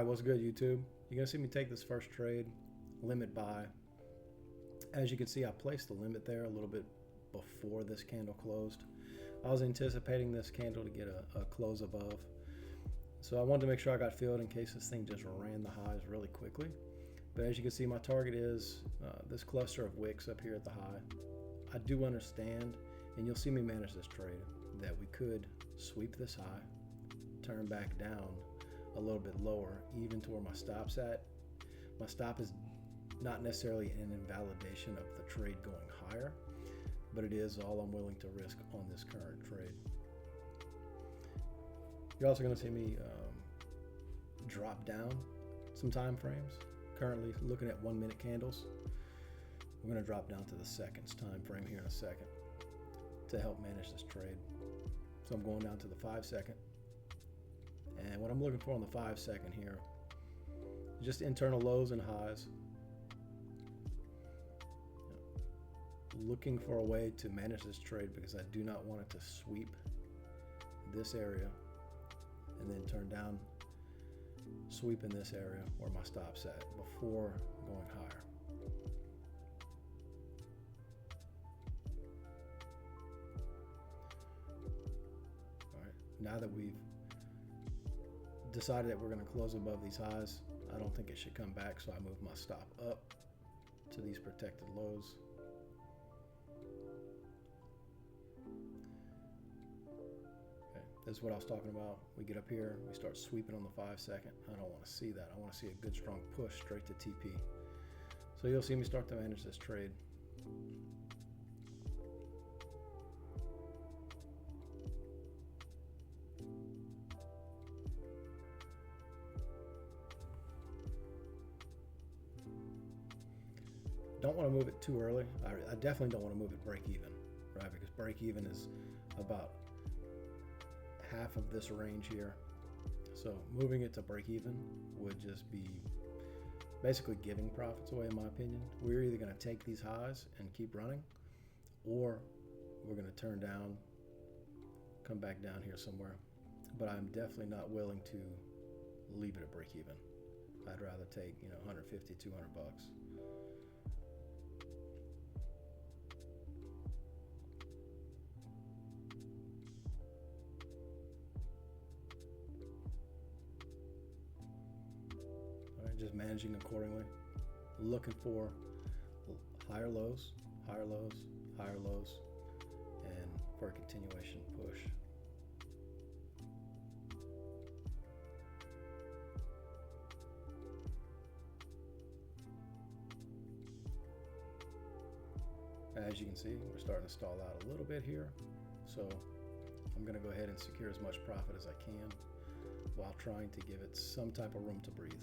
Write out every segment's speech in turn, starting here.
Alright, what's good, YouTube? You're going to see me take this first trade, limit buy. As you can see, I placed the limit there a little bit before this candle closed. I was anticipating this candle to get a close above. So I wanted to make sure I got filled in case this thing just ran the highs really quickly. But as you can see, my target is this cluster of wicks up here at the high. I do understand, and you'll see me manage this trade, that we could sweep this high, turn back down a little bit lower, even to where my stop's at. My stop is not necessarily an invalidation of the trade going higher, but it is all I'm willing to risk on this current trade. You're also going to see me drop down some time frames. Currently looking at 1 minute candles. We're going to drop down to the seconds time frame here in a second to help manage this trade. So I'm going down to the 5 second. And what I'm looking for on the 5 second here, just internal lows and highs. Looking for a way to manage this trade because I do not want it to sweep this area and then turn down, sweep in this area where my stop's at before going higher. All right, now that we've decided that we're going to close above these highs, I don't think it should come back, so I move my stop up to these protected lows. Okay, this is what I was talking about. We get up here, we start sweeping on the 5 second. I don't want to see that. I want to see a good strong push straight to TP. So you'll see me start to manage this trade. Don't want to move it too early. I definitely don't want to move it break even, right? Because break even is about half of this range here. So moving it to break even would just be basically giving profits away, in my opinion. We're either going to take these highs and keep running, or we're going to turn down, come back down here somewhere. But I'm definitely not willing to leave it at break even. I'd rather take, 150, 200 bucks. Just managing accordingly, looking for higher lows, higher lows, higher lows, and for a continuation push. As you can see, we're starting to stall out a little bit here, so I'm going to go ahead and secure as much profit as I can while trying to give it some type of room to breathe.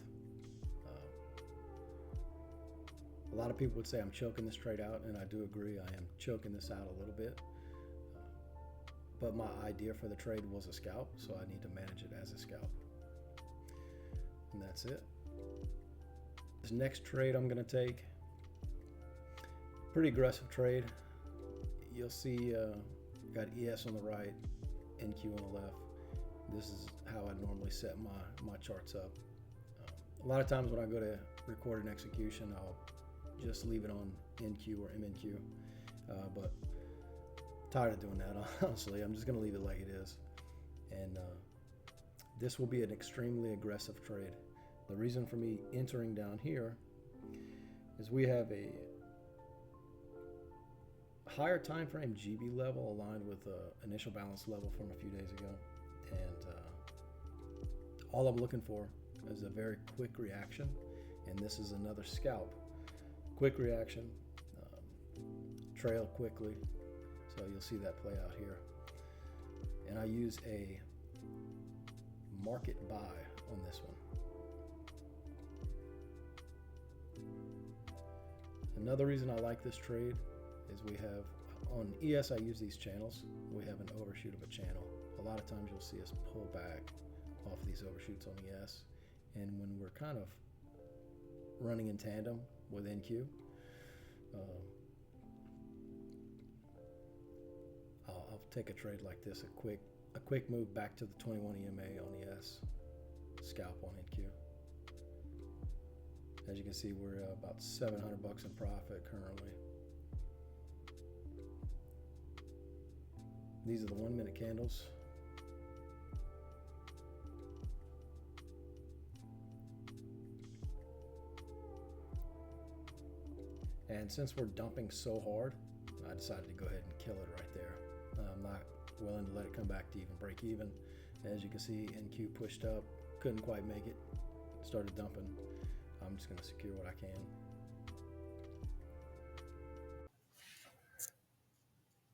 A lot of people would say I'm choking this trade out, and I do agree. I am choking this out a little bit. But my idea for the trade was a scalp, so I need to manage it as a scalp. And that's it. This next trade I'm going to take, pretty aggressive trade. You'll see got ES on the right, NQ on the left. This is how I normally set my charts up. A lot of times when I go to record an execution, I'll just leave it on NQ or MNQ, but tired of doing that, honestly. I'm just going to leave it like it is. And this will be an extremely aggressive trade. The reason for me entering down here is we have a higher time frame GB level aligned with the initial balance level from a few days ago. And all I'm looking for is a very quick reaction. And this is another scalp. Quick reaction, trail quickly, so you'll see that play out here. And I use a market buy on this one. Another reason I like this trade is we have, on ES I use these channels, we have an overshoot of a channel. A lot of times you'll see us pull back off these overshoots on ES, and when we're kind of running in tandem with NQ, I'll take a trade like this, a quick move back to the 21 EMA on ES, scalp on NQ. As you can see, we're about 700 bucks in profit currently. These are the 1 minute candles. And since we're dumping so hard, I decided to go ahead and kill it right there. I'm not willing to let it come back to even break even. As you can see, NQ pushed up, couldn't quite make it, started dumping. I'm just going to secure what I can.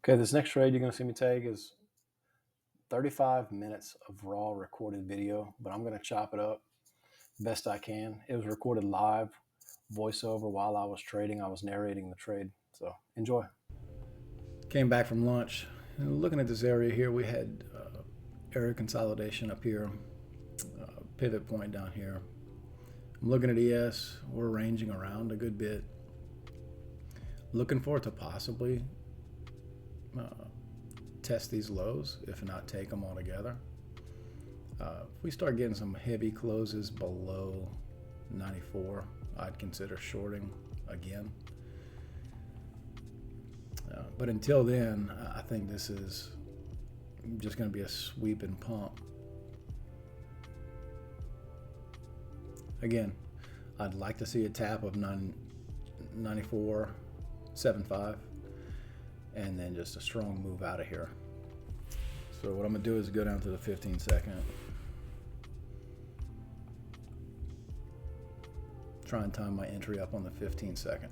Okay, this next trade you're going to see me take is 35 minutes of raw recorded video, but I'm going to chop it up best I can. It was recorded live, voiceover while I was trading. I was narrating the trade, so enjoy. Came back from lunch, and looking at this area here, we had area consolidation up here, pivot point down here. I'm looking at ES, we're ranging around a good bit. Looking for it to possibly test these lows, if not take them all together. If we start getting some heavy closes below 94, I'd consider shorting again. But until then, I think this is just going to be a sweep and pump. Again, I'd like to see a tap of 94.75 and then just a strong move out of here. So what I'm going to do is go down to the 15 second. Try and time my entry up on the 15 second.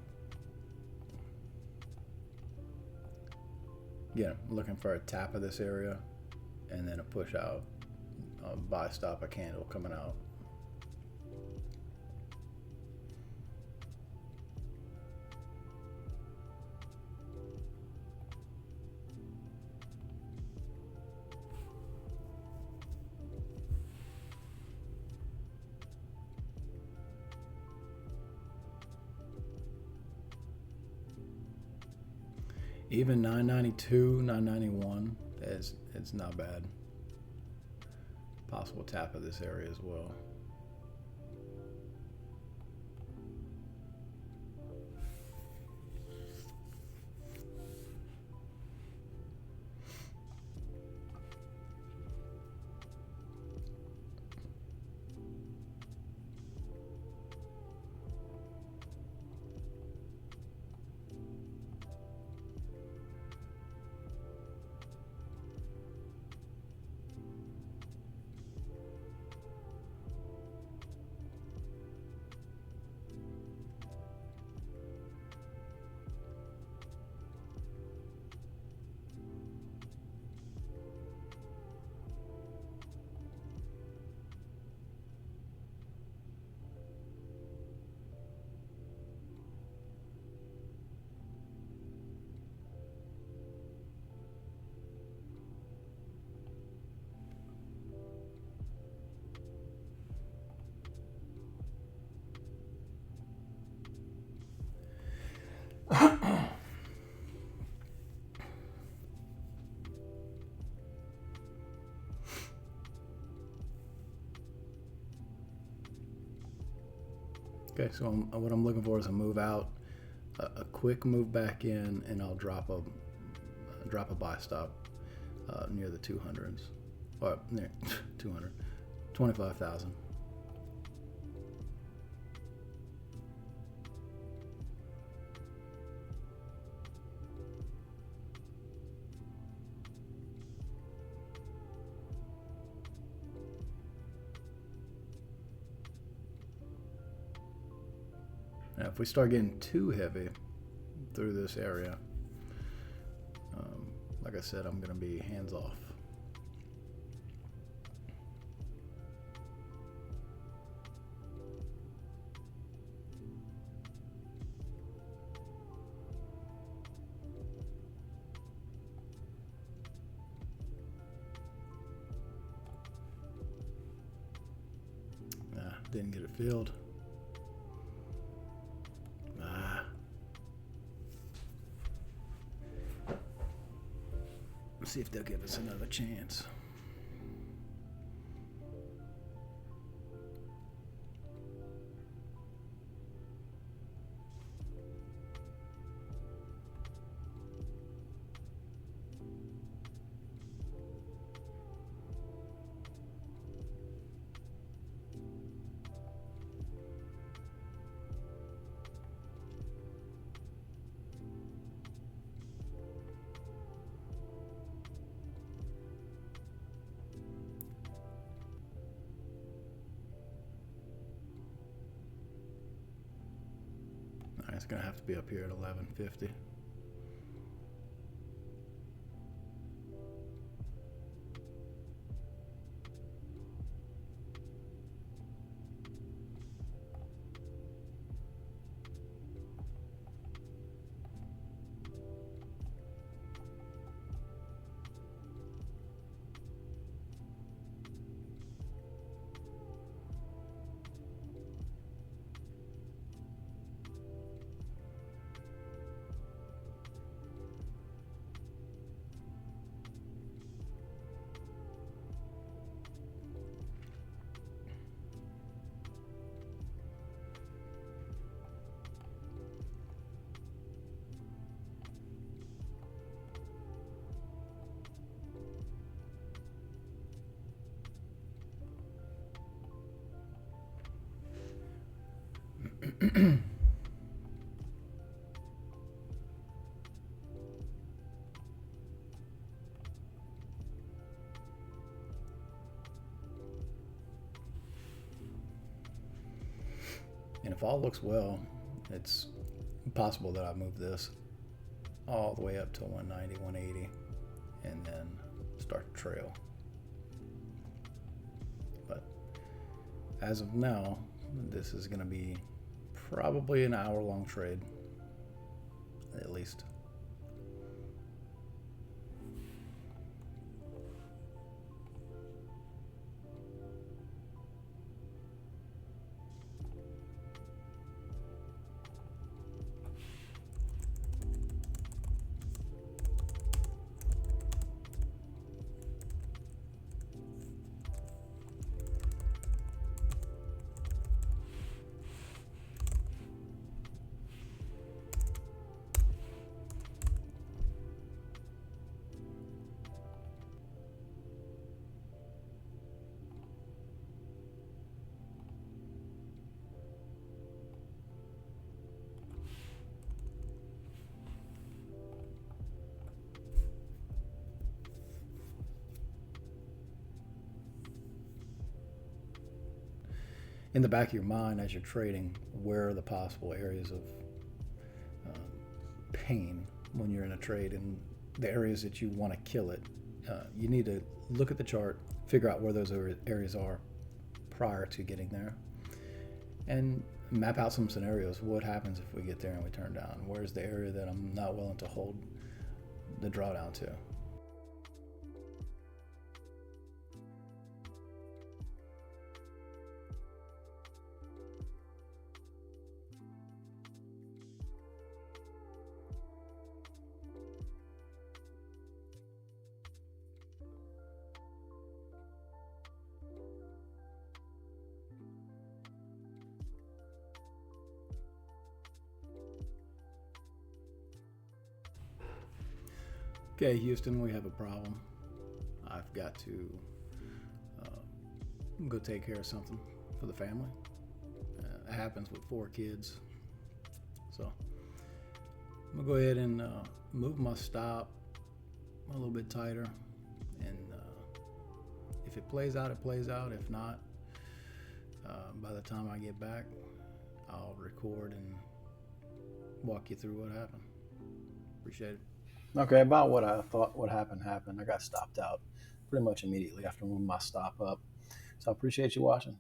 Again, I'm looking for a tap of this area and then a push out, a buy stop, a candle coming out. Even 992, 991 it's not bad. Possible tap of this area as well. Okay, so what I'm looking for is a move out, a quick move back in, and I'll drop a buy stop near the 200s, or near 200, 25,000. Now, if we start getting too heavy through this area, like I said, I'm going to be hands off. Didn't get it filled. Let's see if they'll give us another chance. it's going to have to be up here at 1150. And if all looks well, it's possible that I move this all the way up to 190, 180, and then start the trail. But as of now, this is going to be probably an hour-long trade, at least. In the back of your mind, as you're trading, where are the possible areas of pain when you're in a trade, and the areas that you want to kill it? You need to look at the chart, figure out where those areas are prior to getting there, and map out some scenarios. What happens if we get there and we turn down? Where's the area that I'm not willing to hold the drawdown to? Okay, Houston, we have a problem. I've got to go take care of something for the family. It happens with 4 kids. So I'm going to go ahead and move my stop a little bit tighter. And if it plays out, it plays out. If not, by the time I get back, I'll record and walk you through what happened. Appreciate it. Okay, about what I thought would happen happened. I got stopped out pretty much immediately after moving my stop up. So I appreciate you watching.